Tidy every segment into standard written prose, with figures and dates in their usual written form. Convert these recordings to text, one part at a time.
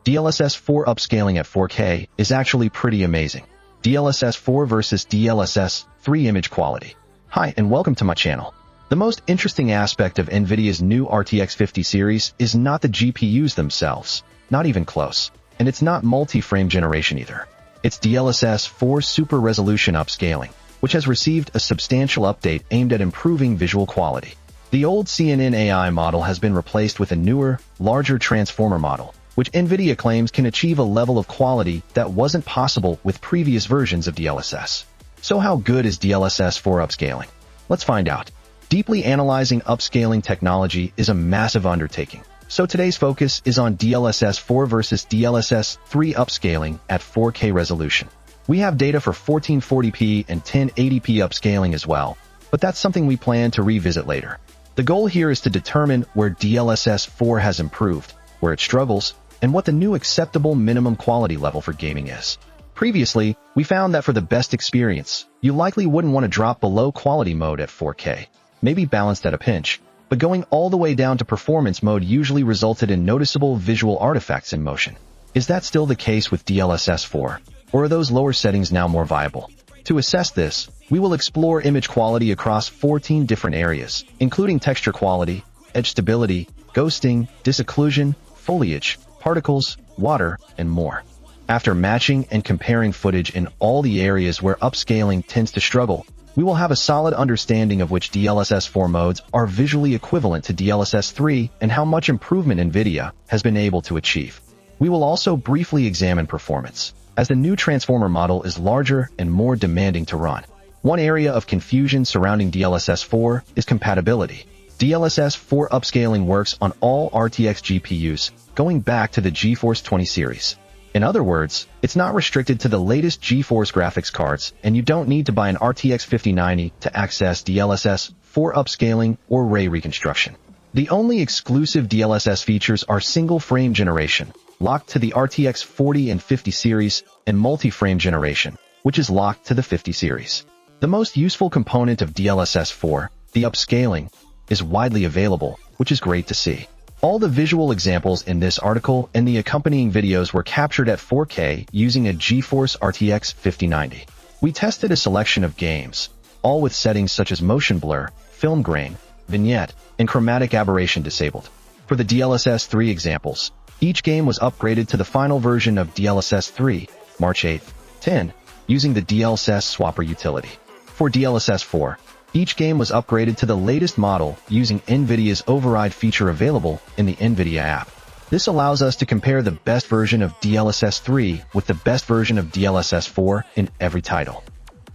DLSS 4 upscaling at 4K is actually pretty amazing. DLSS 4 versus DLSS 3 image quality. Hi and welcome to my channel. The most interesting aspect of Nvidia's new RTX 50 series is not the GPUs themselves, not even close. And it's not multi-frame generation either. It's DLSS 4 super resolution upscaling, which has received a substantial update aimed at improving visual quality. The old CNN AI model has been replaced with a newer, larger transformer model, which Nvidia claims can achieve a level of quality that wasn't possible with previous versions of DLSS. So how good is DLSS 4 upscaling? Let's find out. Deeply analyzing upscaling technology is a massive undertaking. So today's focus is on DLSS 4 versus DLSS 3 upscaling at 4K resolution. We have data for 1440p and 1080p upscaling as well, but that's something we plan to revisit later. The goal here is to determine where DLSS 4 has improved, where it struggles, and what the new acceptable minimum quality level for gaming is. Previously, we found that for the best experience, you likely wouldn't want to drop below quality mode at 4K, maybe balanced at a pinch, but going all the way down to performance mode usually resulted in noticeable visual artifacts in motion. Is that still the case with DLSS 4, or are those lower settings now more viable? To assess this, we will explore image quality across 14 different areas, including texture quality, edge stability, ghosting, disocclusion, foliage, particles, water, and more. After matching and comparing footage in all the areas where upscaling tends to struggle, we will have a solid understanding of which DLSS 4 modes are visually equivalent to DLSS 3 and how much improvement Nvidia has been able to achieve. We will also briefly examine performance, as the new transformer model is larger and more demanding to run. One area of confusion surrounding DLSS 4 is compatibility. DLSS 4 upscaling works on all RTX GPUs, going back to the GeForce 20 series. In other words, it's not restricted to the latest GeForce graphics cards, and you don't need to buy an RTX 5090 to access DLSS 4 upscaling or ray reconstruction. The only exclusive DLSS features are single-frame generation, locked to the RTX 40 and 50 series, and multi-frame generation, which is locked to the 50 series. The most useful component of DLSS 4, the upscaling, is widely available, which is great to see. All the visual examples in this article and the accompanying videos were captured at 4K using a GeForce RTX 5090. We tested a selection of games, all with settings such as motion blur, film grain, vignette, and chromatic aberration disabled. For the DLSS 3 examples, each game was upgraded to the final version of DLSS 3, March 8, 10, using the DLSS swapper utility. For DLSS 4, each game was upgraded to the latest model using Nvidia's override feature available in the Nvidia app. This allows us to compare the best version of DLSS 3 with the best version of DLSS 4 in every title.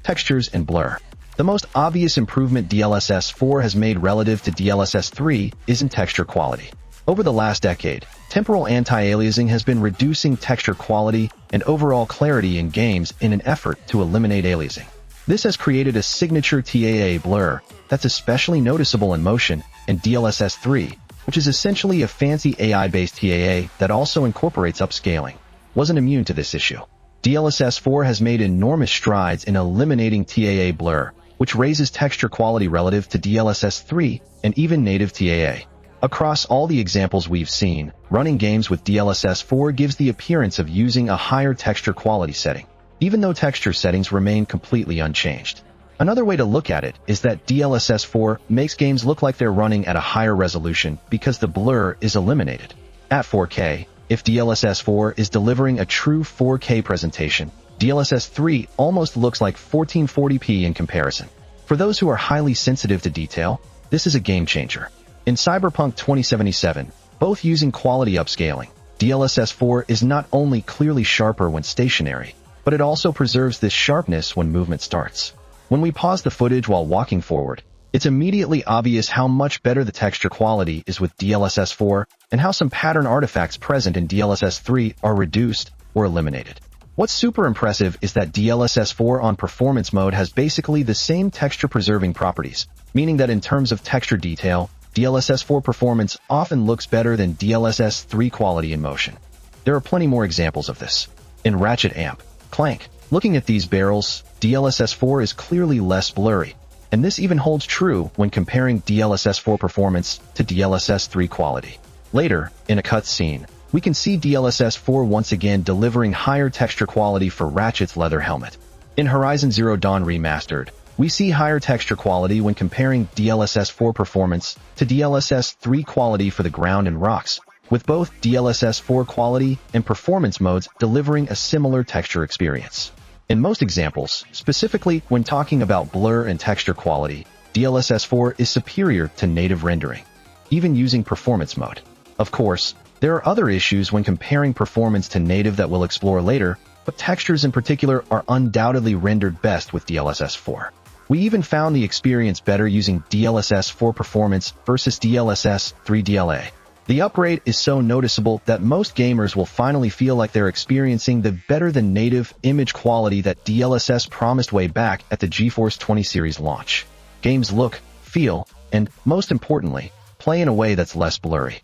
Textures and blur. The most obvious improvement DLSS 4 has made relative to DLSS 3 is in texture quality. Over the last decade, temporal anti-aliasing has been reducing texture quality and overall clarity in games in an effort to eliminate aliasing. This has created a signature TAA blur that's especially noticeable in motion and DLSS 3, which is essentially a fancy AI-based TAA that also incorporates upscaling, wasn't immune to this issue. DLSS 4 has made enormous strides in eliminating TAA blur, which raises texture quality relative to DLSS 3 and even native TAA. Across all the examples we've seen, running games with DLSS 4 gives the appearance of using a higher texture quality setting, even though texture settings remain completely unchanged. Another way to look at it is that DLSS 4 makes games look like they're running at a higher resolution because the blur is eliminated. At 4K, if DLSS 4 is delivering a true 4K presentation, DLSS 3 almost looks like 1440p in comparison. For those who are highly sensitive to detail, this is a game changer. In Cyberpunk 2077, both using quality upscaling, DLSS 4 is not only clearly sharper when stationary, but it also preserves this sharpness when movement starts. When we pause the footage while walking forward, it's immediately obvious how much better the texture quality is with DLSS 4 and how some pattern artifacts present in DLSS 3 are reduced or eliminated. What's super impressive is that DLSS 4 on performance mode has basically the same texture-preserving properties, meaning that in terms of texture detail, DLSS 4 performance often looks better than DLSS 3 quality in motion. There are plenty more examples of this. In Ratchet Amp, Clank, looking at these barrels, DLSS 4 is clearly less blurry, and this even holds true when comparing DLSS 4 performance to DLSS 3 quality. Later, in a cutscene, We can see DLSS 4 once again delivering higher texture quality for Ratchet's leather helmet. In Horizon Zero Dawn Remastered, we see higher texture quality when comparing DLSS 4 performance to DLSS 3 quality for the ground and rocks, with both DLSS 4 quality and performance modes delivering a similar texture experience. In most examples, specifically when talking about blur and texture quality, DLSS 4 is superior to native rendering, even using performance mode. Of course, there are other issues when comparing performance to native that we'll explore later, but textures in particular are undoubtedly rendered best with DLSS 4. We even found the experience better using DLSS 4 performance versus DLSS 3 DLA. The upgrade is so noticeable that most gamers will finally feel like they're experiencing the better-than-native image quality that DLSS promised way back at the GeForce 20 series launch. Games look, feel, and, most importantly, play in a way that's less blurry.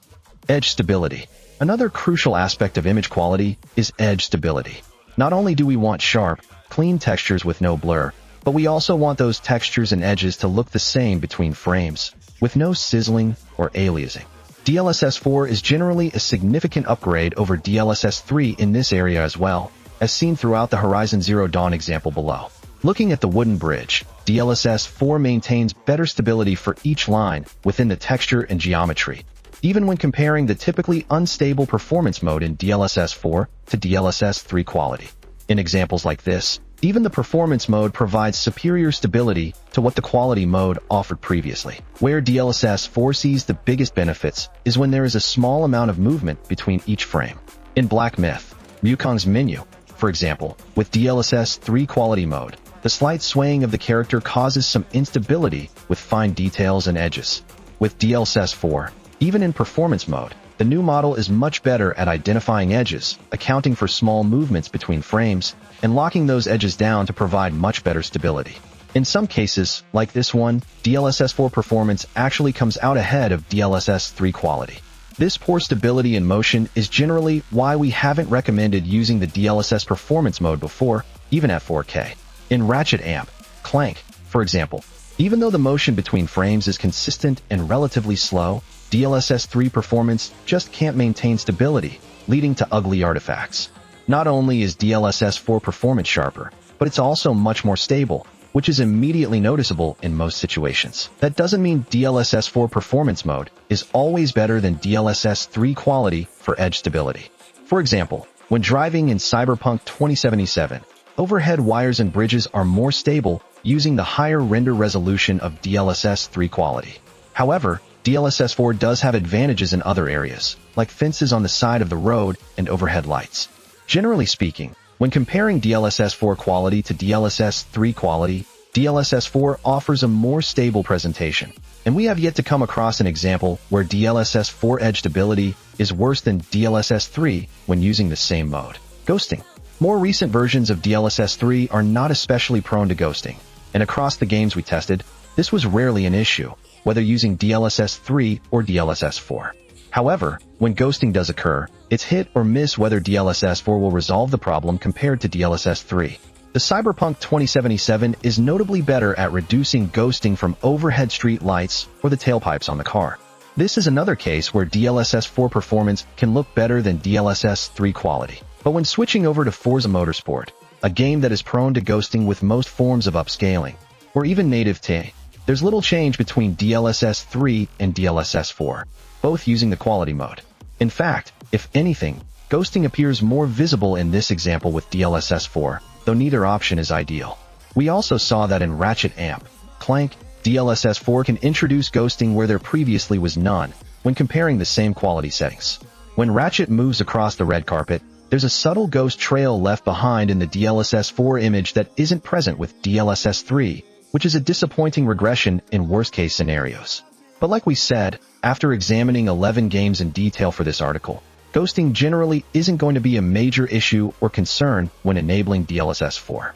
Edge stability. Another crucial aspect of image quality is edge stability. Not only do we want sharp, clean textures with no blur, but we also want those textures and edges to look the same between frames, with no sizzling or aliasing. DLSS 4 is generally a significant upgrade over DLSS 3 in this area as well, as seen throughout the Horizon Zero Dawn example below. Looking at the wooden bridge, DLSS 4 maintains better stability for each line within the texture and geometry, even when comparing the typically unstable performance mode in DLSS 4 to DLSS 3 quality. In examples like this, even the performance mode provides superior stability to what the quality mode offered previously. Where DLSS 4 sees the biggest benefits is when there is a small amount of movement between each frame. In Black Myth, Wukong's menu, for example, with DLSS 3 quality mode, the slight swaying of the character causes some instability with fine details and edges. With DLSS 4, even in performance mode, the new model is much better at identifying edges, accounting for small movements between frames, and locking those edges down to provide much better stability. In some cases, like this one, DLSS 4 performance actually comes out ahead of DLSS 3 quality. This poor stability in motion is generally why we haven't recommended using the DLSS performance mode before, even at 4K. In Ratchet Amp, Clank, for example, even though the motion between frames is consistent and relatively slow, DLSS 3 performance just can't maintain stability, leading to ugly artifacts. Not only is DLSS 4 performance sharper, but it's also much more stable, which is immediately noticeable in most situations. That doesn't mean DLSS 4 performance mode is always better than DLSS 3 quality for edge stability. For example, when driving in Cyberpunk 2077, overhead wires and bridges are more stable using the higher render resolution of DLSS 3 quality. However, DLSS 4 does have advantages in other areas, like fences on the side of the road and overhead lights. Generally speaking, when comparing DLSS 4 quality to DLSS 3 quality, DLSS 4 offers a more stable presentation, and we have yet to come across an example where DLSS 4 edge stability is worse than DLSS 3 when using the same mode. Ghosting. More recent versions of DLSS 3 are not especially prone to ghosting, and across the games we tested, this was rarely an issue, whether using DLSS 3 or DLSS 4. However, when ghosting does occur, it's hit or miss whether DLSS 4 will resolve the problem compared to DLSS 3. The Cyberpunk 2077 is notably better at reducing ghosting from overhead street lights or the tailpipes on the car. This is another case where DLSS 4 performance can look better than DLSS 3 quality. But when switching over to Forza Motorsport, a game that is prone to ghosting with most forms of upscaling, or even native TE, there's little change between DLSS 3 and DLSS 4, both using the quality mode. In fact, if anything, ghosting appears more visible in this example with DLSS 4, though neither option is ideal. We also saw that in Ratchet Amp, Clank, DLSS 4 can introduce ghosting where there previously was none, when comparing the same quality settings. When Ratchet moves across the red carpet, there's a subtle ghost trail left behind in the DLSS 4 image that isn't present with DLSS 3, which is a disappointing regression in worst-case scenarios. But like we said, after examining 11 games in detail for this article, ghosting generally isn't going to be a major issue or concern when enabling DLSS 4.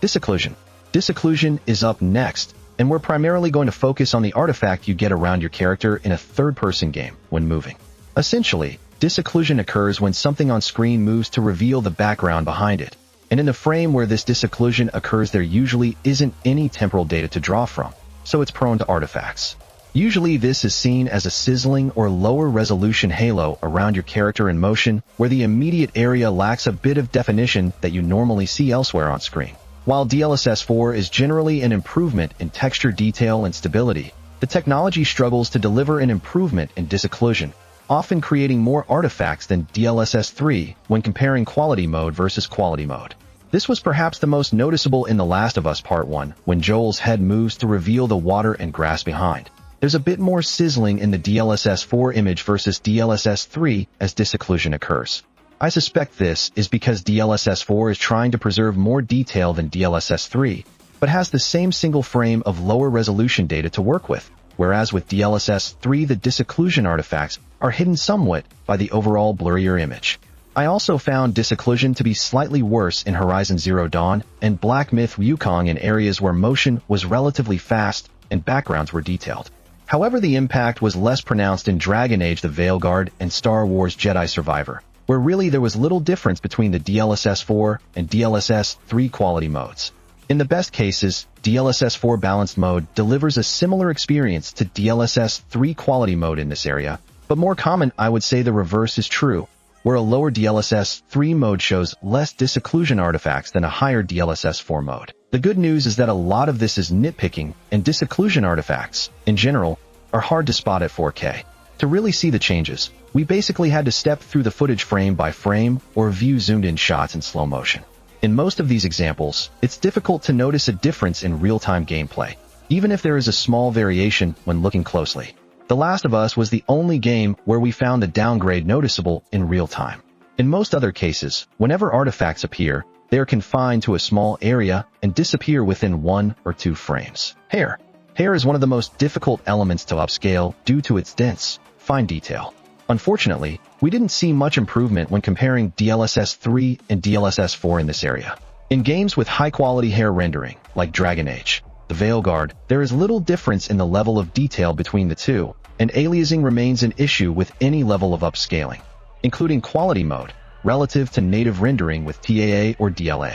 Disocclusion. Disocclusion is up next, and we're primarily going to focus on the artifact you get around your character in a third-person game when moving. Essentially, disocclusion occurs when something on screen moves to reveal the background behind it, and in the frame where this disocclusion occurs there usually isn't any temporal data to draw from, so it's prone to artifacts. Usually this is seen as a sizzling or lower resolution halo around your character in motion, where the immediate area lacks a bit of definition that you normally see elsewhere on screen. While DLSS 4 is generally an improvement in texture detail and stability, the technology struggles to deliver an improvement in disocclusion, often creating more artifacts than DLSS 3 when comparing quality mode versus quality mode. This was perhaps the most noticeable in The Last of Us Part 1, when Joel's head moves to reveal the water and grass behind. There's a bit more sizzling in the DLSS 4 image versus DLSS 3 as disocclusion occurs. I suspect this is because DLSS 4 is trying to preserve more detail than DLSS 3, but has the same single frame of lower resolution data to work with, whereas with DLSS 3 the disocclusion artifacts are hidden somewhat by the overall blurrier image. I also found disocclusion to be slightly worse in Horizon Zero Dawn and Black Myth Wukong in areas where motion was relatively fast and backgrounds were detailed. However, the impact was less pronounced in Dragon Age: The Veilguard and Star Wars Jedi Survivor, where really there was little difference between the DLSS 4 and DLSS 3 quality modes. In the best cases, DLSS 4 balanced mode delivers a similar experience to DLSS 3 quality mode in this area, but more common I would say the reverse is true, where a lower DLSS 3 mode shows less disocclusion artifacts than a higher DLSS 4 mode. The good news is that a lot of this is nitpicking, and disocclusion artifacts, in general, are hard to spot at 4K. To really see the changes, we basically had to step through the footage frame by frame or view zoomed-in shots in slow motion. In most of these examples, it's difficult to notice a difference in real-time gameplay, even if there is a small variation when looking closely. The Last of Us was the only game where we found the downgrade noticeable in real time. In most other cases, whenever artifacts appear, they are confined to a small area and disappear within 1 or 2 frames. Hair. Hair is one of the most difficult elements to upscale due to its dense, fine detail. Unfortunately, we didn't see much improvement when comparing DLSS 3 and DLSS 4 in this area. In games with high-quality hair rendering, like Dragon Age: The Veilguard, there is little difference in the level of detail between the two, and aliasing remains an issue with any level of upscaling, including quality mode, relative to native rendering with TAA or DLA.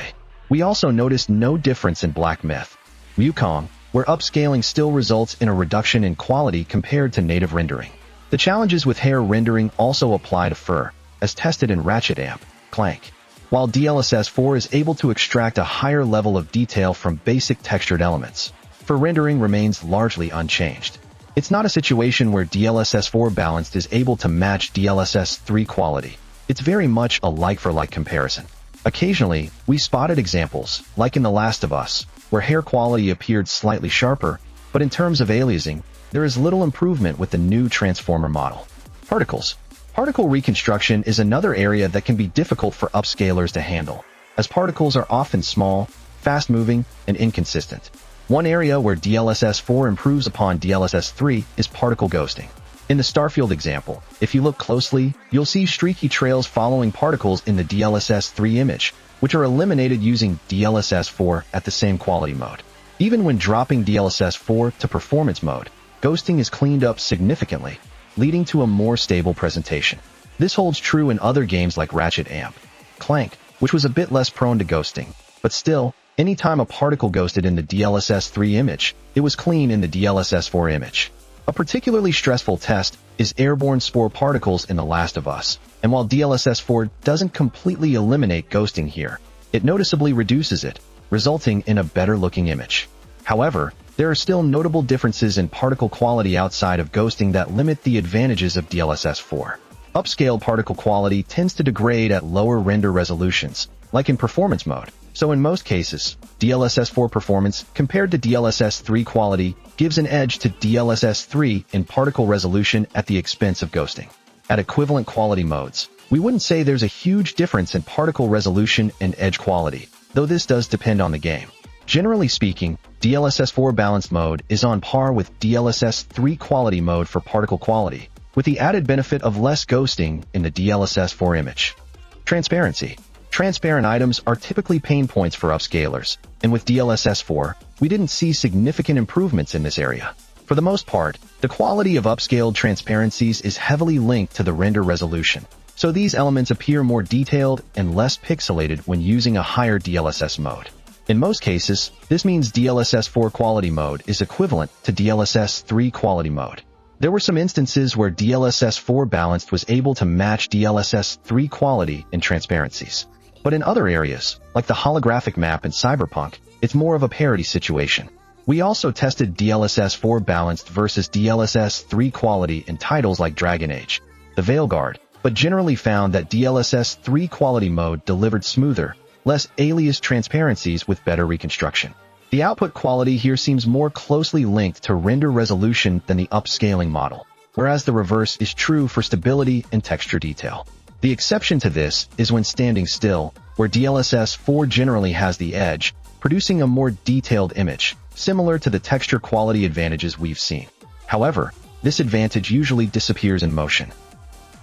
We also noticed no difference in Black Myth Wukong, where upscaling still results in a reduction in quality compared to native rendering. The challenges with hair rendering also apply to fur, as tested in Ratchet & Clank. While DLSS 4 is able to extract a higher level of detail from basic textured elements, fur rendering remains largely unchanged. It's not a situation where DLSS 4 balanced is able to match DLSS 3 quality. It's very much a like-for-like comparison. Occasionally, we spotted examples, like in The Last of Us, where hair quality appeared slightly sharper, but in terms of aliasing, there is little improvement with the new transformer model. Particles. Particle reconstruction is another area that can be difficult for upscalers to handle, as particles are often small, fast-moving, and inconsistent. One area where DLSS 4 improves upon DLSS 3 is particle ghosting. In the Starfield example, if you look closely, you'll see streaky trails following particles in the DLSS 3 image, which are eliminated using DLSS 4 at the same quality mode. Even when dropping DLSS 4 to performance mode, ghosting is cleaned up significantly, leading to a more stable presentation. This holds true in other games like Ratchet & Clank, which was a bit less prone to ghosting, but still, anytime a particle ghosted in the DLSS 3 image, it was clean in the DLSS 4 image. A particularly stressful test is airborne spore particles in The Last of Us, and while DLSS 4 doesn't completely eliminate ghosting here, it noticeably reduces it, resulting in a better-looking image. However, there are still notable differences in particle quality outside of ghosting that limit the advantages of DLSS 4. Upscaled particle quality tends to degrade at lower render resolutions, like in performance mode. So in most cases, DLSS 4 performance compared to DLSS 3 quality gives an edge to DLSS 3 in particle resolution at the expense of ghosting. At equivalent quality modes, we wouldn't say there's a huge difference in particle resolution and edge quality, though this does depend on the game. Generally speaking, DLSS 4 balanced mode is on par with DLSS 3 quality mode for particle quality, with the added benefit of less ghosting in the DLSS 4 image. Transparency. Transparent items are typically pain points for upscalers, and with DLSS 4, we didn't see significant improvements in this area. For the most part, the quality of upscaled transparencies is heavily linked to the render resolution, so these elements appear more detailed and less pixelated when using a higher DLSS mode. In most cases, this means DLSS 4 quality mode is equivalent to DLSS 3 quality mode. There were some instances where DLSS 4 balanced was able to match DLSS 3 quality in transparencies. But in other areas, like the holographic map in Cyberpunk, it's more of a parity situation. We also tested DLSS 4 balanced versus DLSS 3 quality in titles like Dragon Age, The Veilguard, but generally found that DLSS 3 quality mode delivered smoother, less aliased transparencies with better reconstruction. The output quality here seems more closely linked to render resolution than the upscaling model, whereas the reverse is true for stability and texture detail. The exception to this is when standing still, where DLSS 4 generally has the edge, producing a more detailed image, similar to the texture quality advantages we've seen. However, this advantage usually disappears in motion.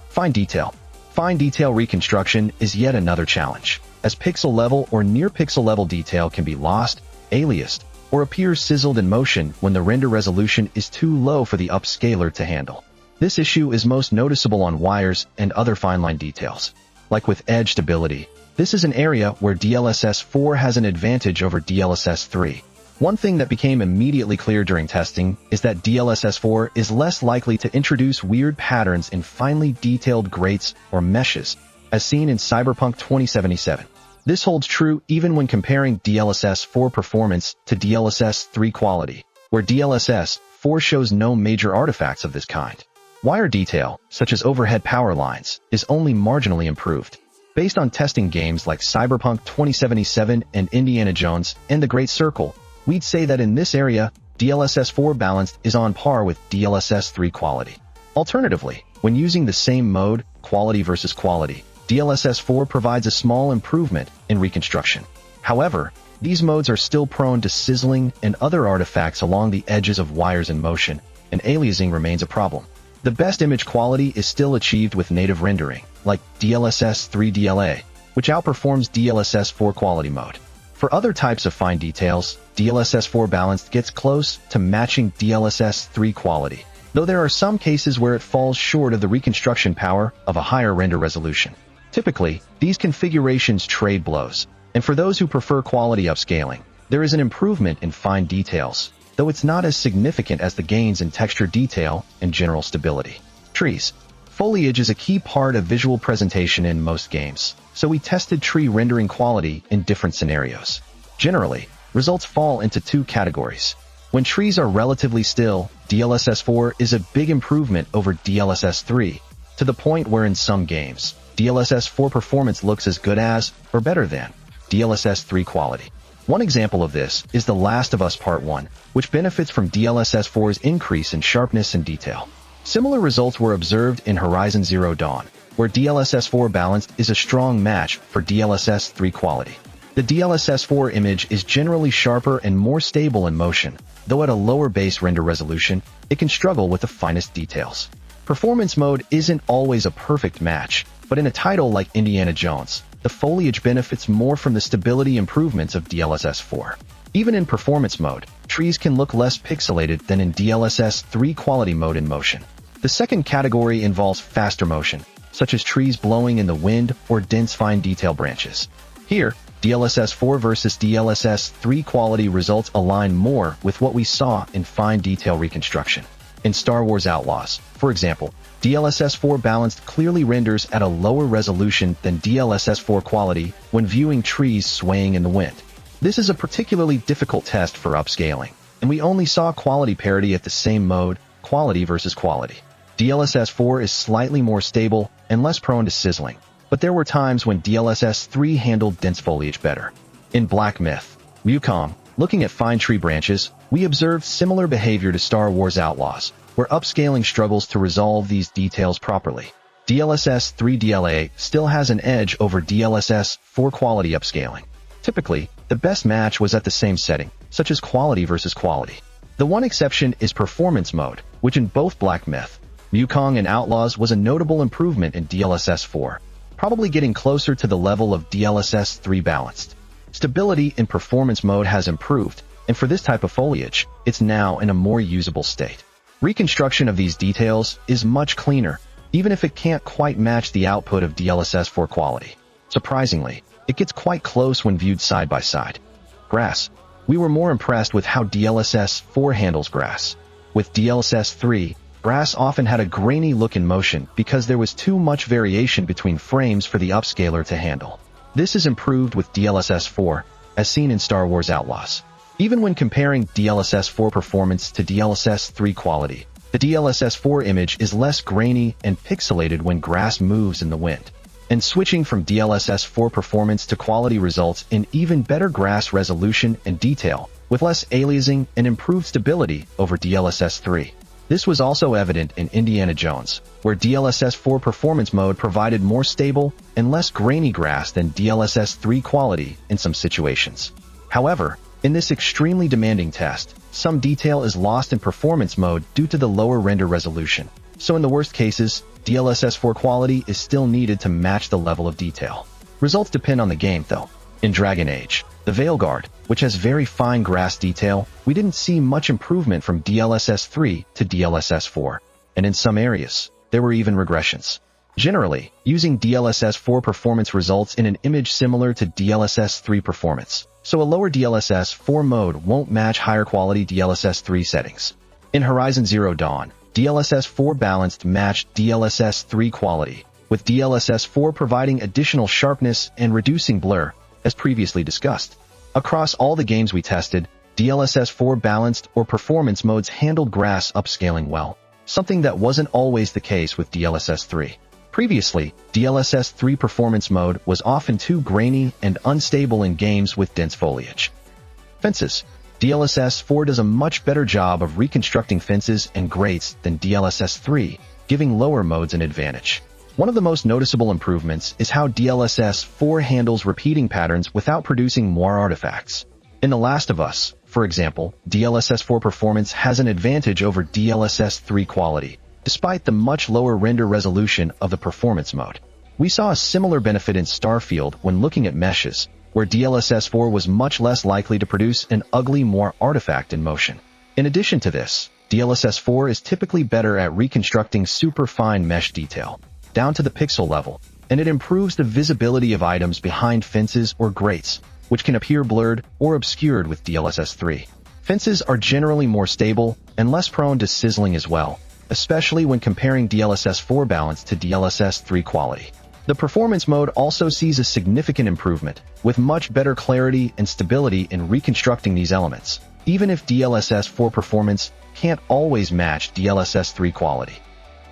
Fine detail. Fine detail reconstruction is yet another challenge, as pixel level or near pixel level detail can be lost, aliased, or appears sizzled in motion when the render resolution is too low for the upscaler to handle. This issue is most noticeable on wires and other fine-line details. Like with edge stability, this is an area where DLSS 4 has an advantage over DLSS 3. One thing that became immediately clear during testing is that DLSS 4 is less likely to introduce weird patterns in finely detailed grates or meshes, as seen in Cyberpunk 2077. This holds true even when comparing DLSS 4 performance to DLSS 3 quality, where DLSS 4 shows no major artifacts of this kind. Wire detail, such as overhead power lines, is only marginally improved. Based on testing games like Cyberpunk 2077 and Indiana Jones and The Great Circle, we'd say that in this area, DLSS 4 balanced is on par with DLSS 3 quality. Alternatively, when using the same mode, quality versus quality, DLSS 4 provides a small improvement in reconstruction. However, these modes are still prone to sizzling and other artifacts along the edges of wires in motion, and aliasing remains a problem. The best image quality is still achieved with native rendering, like DLSS 3 DLA, which outperforms DLSS 4 quality mode. For other types of fine details, DLSS 4 balanced gets close to matching DLSS 3 quality, though there are some cases where it falls short of the reconstruction power of a higher render resolution. Typically, these configurations trade blows, and for those who prefer quality upscaling, there is an improvement in fine details, though it's not as significant as the gains in texture detail and general stability. Trees. Foliage is a key part of visual presentation in most games, so we tested tree rendering quality in different scenarios. Generally, results fall into two categories. When trees are relatively still, DLSS 4 is a big improvement over DLSS 3, to the point where in some games, DLSS 4 performance looks as good as, or better than, DLSS 3 quality. One example of this is The Last of Us Part 1, which benefits from DLSS 4's increase in sharpness and detail. Similar results were observed in Horizon Zero Dawn, where DLSS 4 balanced is a strong match for DLSS 3 quality. The DLSS 4 image is generally sharper and more stable in motion, though at a lower base render resolution, it can struggle with the finest details. Performance mode isn't always a perfect match, but in a title like Indiana Jones, the foliage benefits more from the stability improvements of DLSS 4. Even in performance mode, trees can look less pixelated than in DLSS 3 quality mode in motion. The second category involves faster motion, such as trees blowing in the wind or dense fine detail branches. Here, DLSS 4 versus DLSS 3 quality results align more with what we saw in fine detail reconstruction. In Star Wars Outlaws, for example, DLSS 4 balanced clearly renders at a lower resolution than DLSS 4 quality when viewing trees swaying in the wind. This is a particularly difficult test for upscaling, and we only saw quality parity at the same mode, quality versus quality. DLSS 4 is slightly more stable and less prone to sizzling, but there were times when DLSS 3 handled dense foliage better. In Black Myth, Wukong, looking at fine tree branches, we observed similar behavior to Star Wars Outlaws, where upscaling struggles to resolve these details properly. DLSS 3 DLA still has an edge over DLSS 4 quality upscaling. Typically, the best match was at the same setting, such as quality versus quality. The one exception is performance mode, which in both Black Myth, Wukong and Outlaws was a notable improvement in DLSS 4, probably getting closer to the level of DLSS 3 balanced. Stability in performance mode has improved, and for this type of foliage, it's now in a more usable state. Reconstruction of these details is much cleaner, even if it can't quite match the output of DLSS 4 quality. Surprisingly, it gets quite close when viewed side by side. Grass. We were more impressed with how DLSS 4 handles grass. With DLSS 3, grass often had a grainy look in motion because there was too much variation between frames for the upscaler to handle. This is improved with DLSS 4, as seen in Star Wars Outlaws. Even when comparing DLSS 4 performance to DLSS 3 quality, the DLSS 4 image is less grainy and pixelated when grass moves in the wind. And switching from DLSS 4 performance to quality results in even better grass resolution and detail, with less aliasing and improved stability over DLSS 3. This was also evident in Indiana Jones, where DLSS 4 performance mode provided more stable and less grainy grass than DLSS 3 quality in some situations. However, in this extremely demanding test, some detail is lost in performance mode due to the lower render resolution. So in the worst cases, DLSS 4 quality is still needed to match the level of detail. Results depend on the game though. In Dragon Age, the Veilguard, which has very fine grass detail, we didn't see much improvement from DLSS 3 to DLSS 4, and in some areas, there were even regressions. Generally, using DLSS 4 performance results in an image similar to DLSS 3 performance, so a lower DLSS 4 mode won't match higher quality DLSS 3 settings. In Horizon Zero Dawn, DLSS 4 balanced matched DLSS 3 quality, with DLSS 4 providing additional sharpness and reducing blur, as previously discussed. Across all the games we tested, DLSS 4 balanced or performance modes handled grass upscaling well, something that wasn't always the case with DLSS 3. Previously, DLSS 3 performance mode was often too grainy and unstable in games with dense foliage. Fences. DLSS 4 does a much better job of reconstructing fences and grates than DLSS 3, giving lower modes an advantage. One of the most noticeable improvements is how DLSS 4 handles repeating patterns without producing more artifacts. In The Last of Us, for example, DLSS 4 performance has an advantage over DLSS 3 quality, despite the much lower render resolution of the performance mode. We saw a similar benefit in Starfield when looking at meshes, where DLSS 4 was much less likely to produce an ugly more artifact in motion. In addition to this, DLSS 4 is typically better at reconstructing super fine mesh detail, down to the pixel level, and it improves the visibility of items behind fences or grates, which can appear blurred or obscured with DLSS 3. Fences are generally more stable and less prone to sizzling as well, especially when comparing DLSS 4 balance to DLSS 3 quality. The performance mode also sees a significant improvement, with much better clarity and stability in reconstructing these elements, even if DLSS 4 performance can't always match DLSS 3 quality.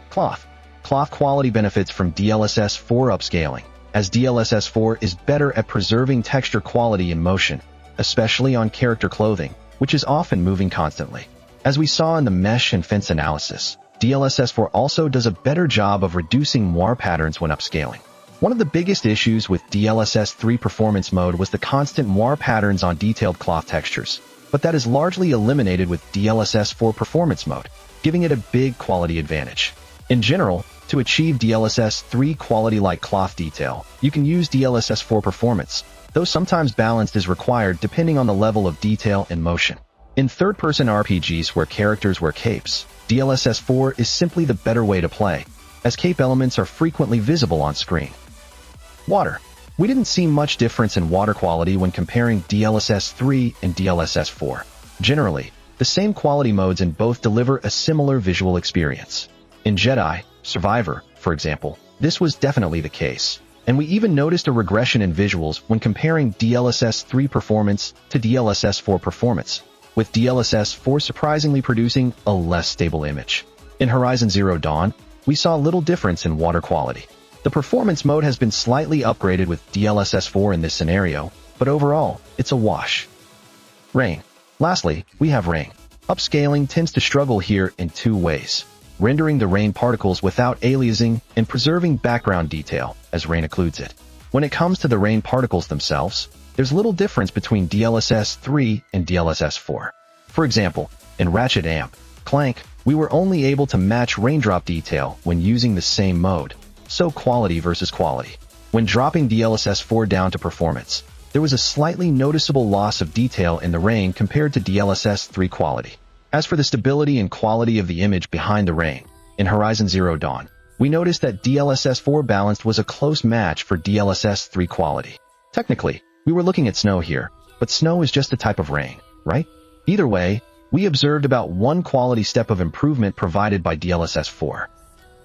Cloth. Cloth quality benefits from DLSS 4 upscaling, as DLSS 4 is better at preserving texture quality in motion, especially on character clothing, which is often moving constantly. As we saw in the mesh and fence analysis, DLSS 4 also does a better job of reducing moire patterns when upscaling. One of the biggest issues with DLSS 3 performance mode was the constant moire patterns on detailed cloth textures, but that is largely eliminated with DLSS 4 performance mode, giving it a big quality advantage. In general, to achieve DLSS 3 quality-like cloth detail, you can use DLSS 4 performance, though sometimes balanced is required depending on the level of detail and motion. In third-person RPGs where characters wear capes, DLSS 4 is simply the better way to play, as cape elements are frequently visible on screen. Water. We didn't see much difference in water quality when comparing DLSS 3 and DLSS 4. Generally, the same quality modes in both deliver a similar visual experience. In Jedi Survivor, for example, this was definitely the case, and we even noticed a regression in visuals when comparing DLSS 3 performance to DLSS 4 performance, with DLSS 4 surprisingly producing a less stable image. In Horizon Zero Dawn, we saw little difference in water quality. The performance mode has been slightly upgraded with DLSS 4 in this scenario, but overall, it's a wash. Rain. Lastly, we have rain. Upscaling tends to struggle here in two ways: rendering the rain particles without aliasing and preserving background detail, as rain occludes it. When it comes to the rain particles themselves, there's little difference between DLSS 3 and DLSS 4. For example, in Ratchet Amp Clank, we were only able to match raindrop detail when using the same mode, so quality versus quality. When dropping DLSS 4 down to performance, there was a slightly noticeable loss of detail in the rain compared to DLSS 3 quality. As for the stability and quality of the image behind the rain, in Horizon Zero Dawn, we noticed that DLSS 4 balanced was a close match for DLSS 3 quality. Technically, we were looking at snow here, but snow is just a type of rain, right? Either way, we observed about one quality step of improvement provided by DLSS 4.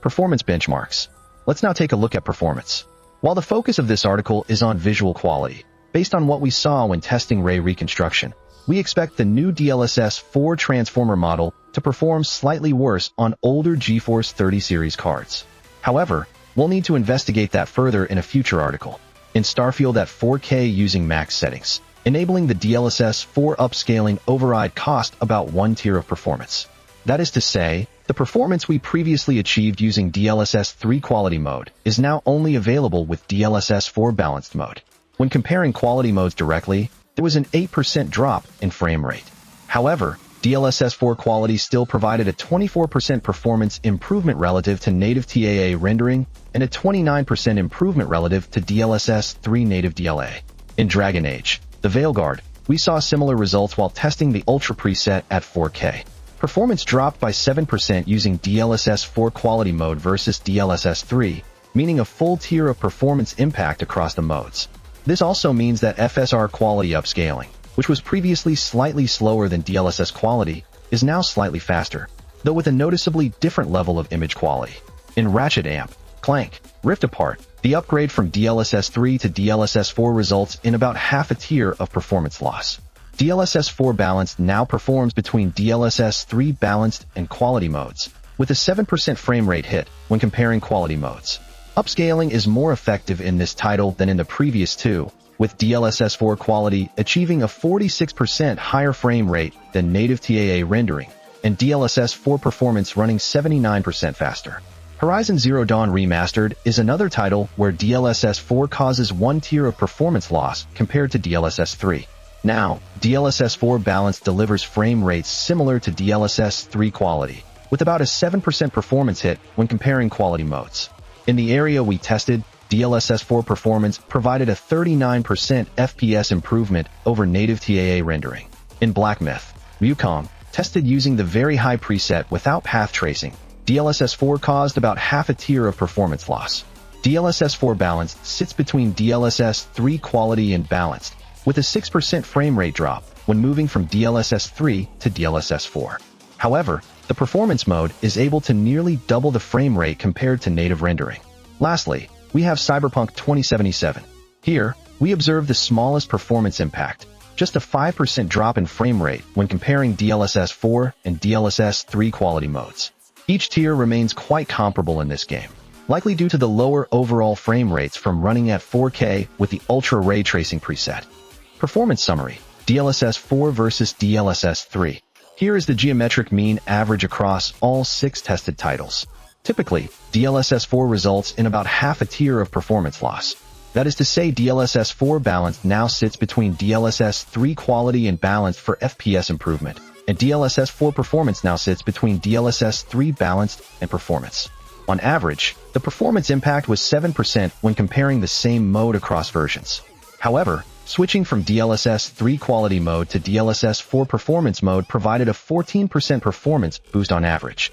Performance benchmarks. Let's now take a look at performance. While the focus of this article is on visual quality, based on what we saw when testing ray reconstruction, we expect the new DLSS 4 transformer model to perform slightly worse on older GeForce 30 series cards. However, we'll need to investigate that further in a future article. In Starfield at 4K using max settings, enabling the DLSS 4 upscaling override cost about one tier of performance. That is to say, the performance we previously achieved using DLSS 3 quality mode is now only available with DLSS 4 balanced mode. When comparing quality modes directly, there was an 8% drop in frame rate. However, DLSS 4 quality still provided a 24% performance improvement relative to native TAA rendering and a 29% improvement relative to DLSS 3 native DLA. In Dragon Age, the Veilguard, we saw similar results while testing the Ultra preset at 4K. Performance dropped by 7% using DLSS 4 quality mode versus DLSS 3, meaning a full tier of performance impact across the modes. This also means that FSR quality upscaling, which was previously slightly slower than DLSS quality, is now slightly faster, though with a noticeably different level of image quality. In Ratchet Amp, Clank, Rift Apart, the upgrade from DLSS 3 to DLSS 4 results in about half a tier of performance loss. DLSS 4 balanced now performs between DLSS 3 balanced and quality modes, with a 7% frame rate hit when comparing quality modes. Upscaling is more effective in this title than in the previous two, with DLSS 4 quality achieving a 46% higher frame rate than native TAA rendering, and DLSS 4 performance running 79% faster. Horizon Zero Dawn Remastered is another title where DLSS 4 causes one tier of performance loss compared to DLSS 3. Now, DLSS 4 Balanced delivers frame rates similar to DLSS 3 quality, with about a 7% performance hit when comparing quality modes. In the area we tested, DLSS 4 performance provided a 39% FPS improvement over native TAA rendering. In Black Myth, Wukong, tested using the very high preset without path tracing, DLSS 4 caused about half a tier of performance loss. DLSS 4 Balanced sits between DLSS 3 quality and balanced, with a 6% frame rate drop when moving from DLSS 3 to DLSS 4. However, the performance mode is able to nearly double the frame rate compared to native rendering. Lastly, we have Cyberpunk 2077. Here, we observe the smallest performance impact, just a 5% drop in frame rate when comparing DLSS 4 and DLSS 3 quality modes. Each tier remains quite comparable in this game, likely due to the lower overall frame rates from running at 4K with the Ultra Ray Tracing preset. Performance summary, DLSS 4 versus DLSS 3. Here is the geometric mean average across all 6 tested titles. Typically, DLSS 4 results in about half a tier of performance loss. That is to say, DLSS 4 Balanced now sits between DLSS 3 quality and balanced for FPS improvement, and DLSS 4 Performance now sits between DLSS 3 Balanced and Performance. On average, the performance impact was 7% when comparing the same mode across versions. However, switching from DLSS 3 quality mode to DLSS 4 performance mode provided a 14% performance boost on average.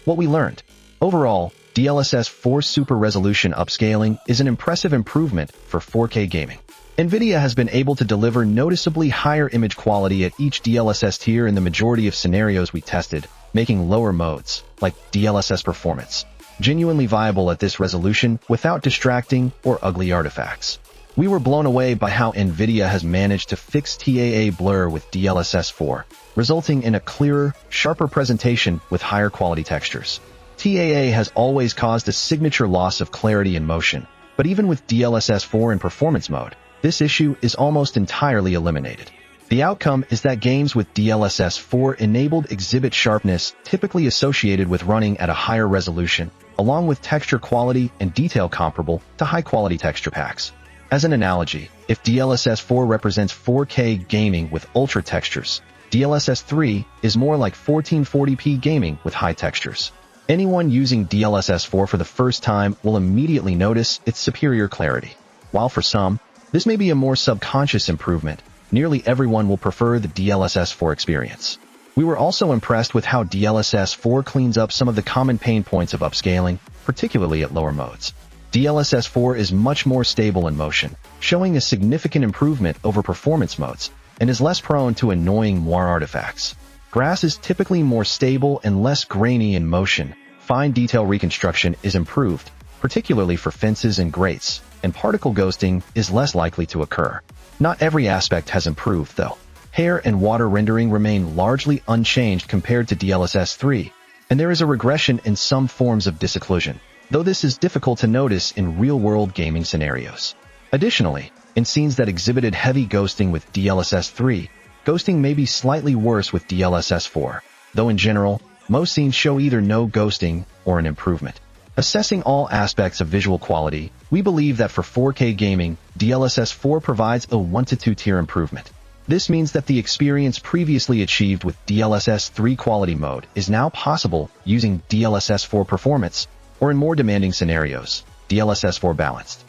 What we learned. Overall, DLSS 4 Super Resolution Upscaling is an impressive improvement for 4K gaming. Nvidia has been able to deliver noticeably higher image quality at each DLSS tier in the majority of scenarios we tested, making lower modes, like DLSS Performance, genuinely viable at this resolution without distracting or ugly artifacts. We were blown away by how Nvidia has managed to fix TAA blur with DLSS 4, resulting in a clearer, sharper presentation with higher quality textures. TAA has always caused a signature loss of clarity in motion, but even with DLSS 4 in performance mode, this issue is almost entirely eliminated. The outcome is that games with DLSS 4 enabled exhibit sharpness typically associated with running at a higher resolution, along with texture quality and detail comparable to high-quality texture packs. As an analogy, if DLSS 4 represents 4K gaming with ultra textures, DLSS 3 is more like 1440p gaming with high textures. Anyone using DLSS 4 for the first time will immediately notice its superior clarity. While for some, this may be a more subconscious improvement, nearly everyone will prefer the DLSS 4 experience. We were also impressed with how DLSS 4 cleans up some of the common pain points of upscaling, particularly at lower modes. DLSS 4 is much more stable in motion, showing a significant improvement over performance modes, and is less prone to annoying moire artifacts. Grass is typically more stable and less grainy in motion. Fine detail reconstruction is improved, particularly for fences and grates, and particle ghosting is less likely to occur. Not every aspect has improved, though. Hair and water rendering remain largely unchanged compared to DLSS 3, and there is a regression in some forms of disocclusion, though this is difficult to notice in real-world gaming scenarios. Additionally, in scenes that exhibited heavy ghosting with DLSS 3, ghosting may be slightly worse with DLSS 4, though in general, most scenes show either no ghosting or an improvement. Assessing all aspects of visual quality, we believe that for 4K gaming, DLSS 4 provides a 1 to 2 tier improvement. This means that the experience previously achieved with DLSS 3 quality mode is now possible using DLSS 4 performance, or in more demanding scenarios, DLSS 4 balanced.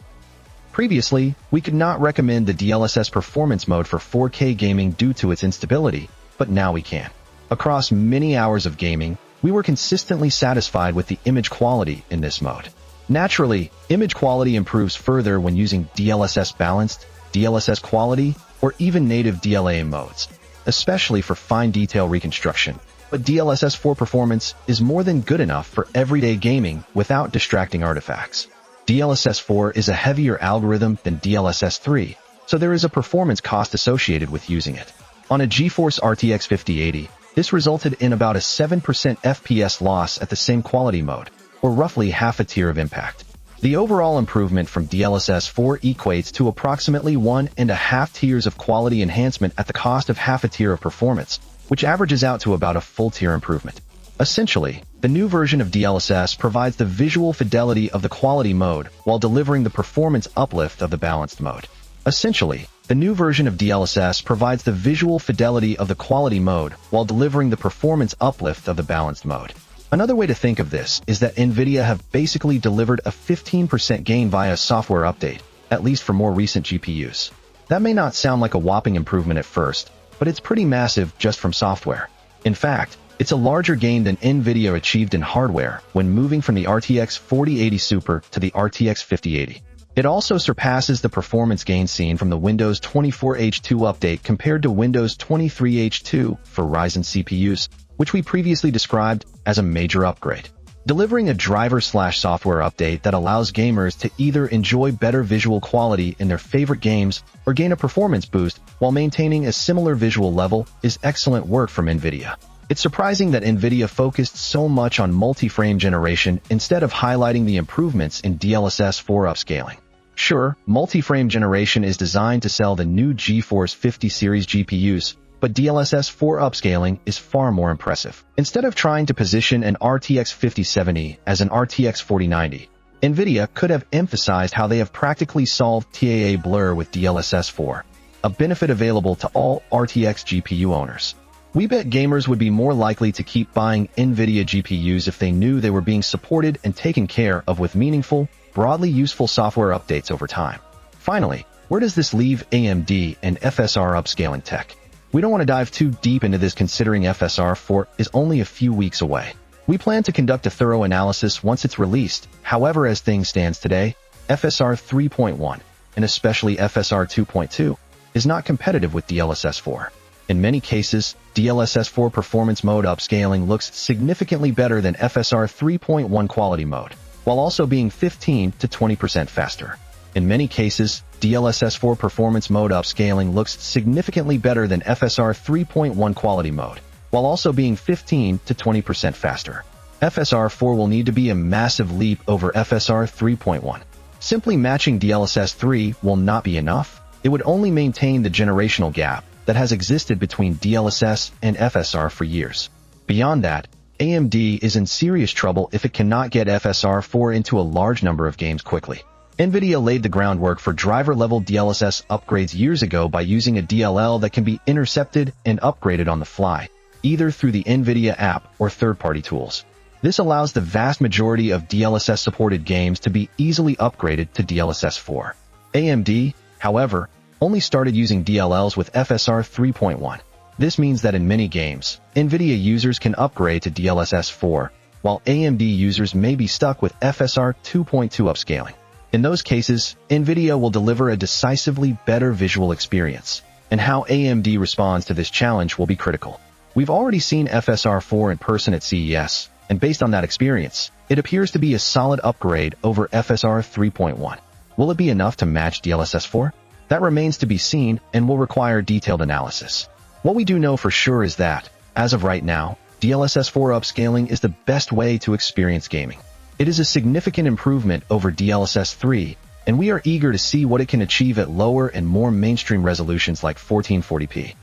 Previously, we could not recommend the DLSS performance mode for 4K gaming due to its instability, but now we can. Across many hours of gaming, we were consistently satisfied with the image quality in this mode. Naturally, image quality improves further when using DLSS balanced, DLSS quality, or even native DLA modes, especially for fine detail reconstruction. But DLSS 4 performance is more than good enough for everyday gaming without distracting artifacts. DLSS 4 is a heavier algorithm than DLSS 3, so there is a performance cost associated with using it. On a GeForce RTX 5080, this resulted in about a 7% FPS loss at the same quality mode, or roughly half a tier of impact. The overall improvement from DLSS 4 equates to approximately 1.5 tiers of quality enhancement at the cost of half a tier of performance, which averages out to about a full tier improvement. Essentially, the new version of DLSS provides the visual fidelity of the quality mode while delivering the performance uplift of the balanced mode. Another way to think of this is that Nvidia have basically delivered a 15% gain via software update, at least for more recent GPUs. That may not sound like a whopping improvement at first, but it's pretty massive just from software. In fact, it's a larger gain than Nvidia achieved in hardware when moving from the RTX 4080 Super to the RTX 5080. It also surpasses the performance gain seen from the Windows 24H2 update compared to Windows 23H2 for Ryzen CPUs, which we previously described as a major upgrade. Delivering a driver/software update that allows gamers to either enjoy better visual quality in their favorite games or gain a performance boost while maintaining a similar visual level is excellent work from Nvidia. It's surprising that Nvidia focused so much on multi-frame generation instead of highlighting the improvements in DLSS 4 upscaling. Sure, multi-frame generation is designed to sell the new GeForce 50 series GPUs, but DLSS 4 upscaling is far more impressive. Instead of trying to position an RTX 5070 as an RTX 4090, Nvidia could have emphasized how they have practically solved TAA blur with DLSS 4, a benefit available to all RTX GPU owners. We bet gamers would be more likely to keep buying Nvidia GPUs if they knew they were being supported and taken care of with meaningful, broadly useful software updates over time. Finally, where does this leave AMD and FSR upscaling tech? We don't want to dive too deep into this considering FSR 4 is only a few weeks away. We plan to conduct a thorough analysis once it's released. However, as things stand today, FSR 3.1, and especially FSR 2.2, is not competitive with DLSS 4. In many cases, DLSS 4 performance mode upscaling looks significantly better than FSR 3.1 quality mode, while also being 15 to 20% faster. In many cases, DLSS 4 performance mode upscaling looks significantly better than FSR 3.1 quality mode, while also being 15 to 20% faster. FSR 4 will need to be a massive leap over FSR 3.1. Simply matching DLSS 3 will not be enough. It would only maintain the generational gap that has existed between DLSS and FSR for years. Beyond that, AMD is in serious trouble if it cannot get FSR 4 into a large number of games quickly. Nvidia laid the groundwork for driver-level DLSS upgrades years ago by using a DLL that can be intercepted and upgraded on the fly, either through the Nvidia app or third-party tools. This allows the vast majority of DLSS-supported games to be easily upgraded to DLSS 4. AMD, however, only started using DLLs with FSR 3.1. This means that in many games, Nvidia users can upgrade to DLSS 4, while AMD users may be stuck with FSR 2.2 upscaling. In those cases, Nvidia will deliver a decisively better visual experience, and how AMD responds to this challenge will be critical. We've already seen FSR 4 in person at CES, and based on that experience, it appears to be a solid upgrade over FSR 3.1. Will it be enough to match DLSS 4? That remains to be seen and will require detailed analysis. What we do know for sure is that, as of right now, DLSS 4 upscaling is the best way to experience gaming. It is a significant improvement over DLSS 3, and we are eager to see what it can achieve at lower and more mainstream resolutions like 1440p.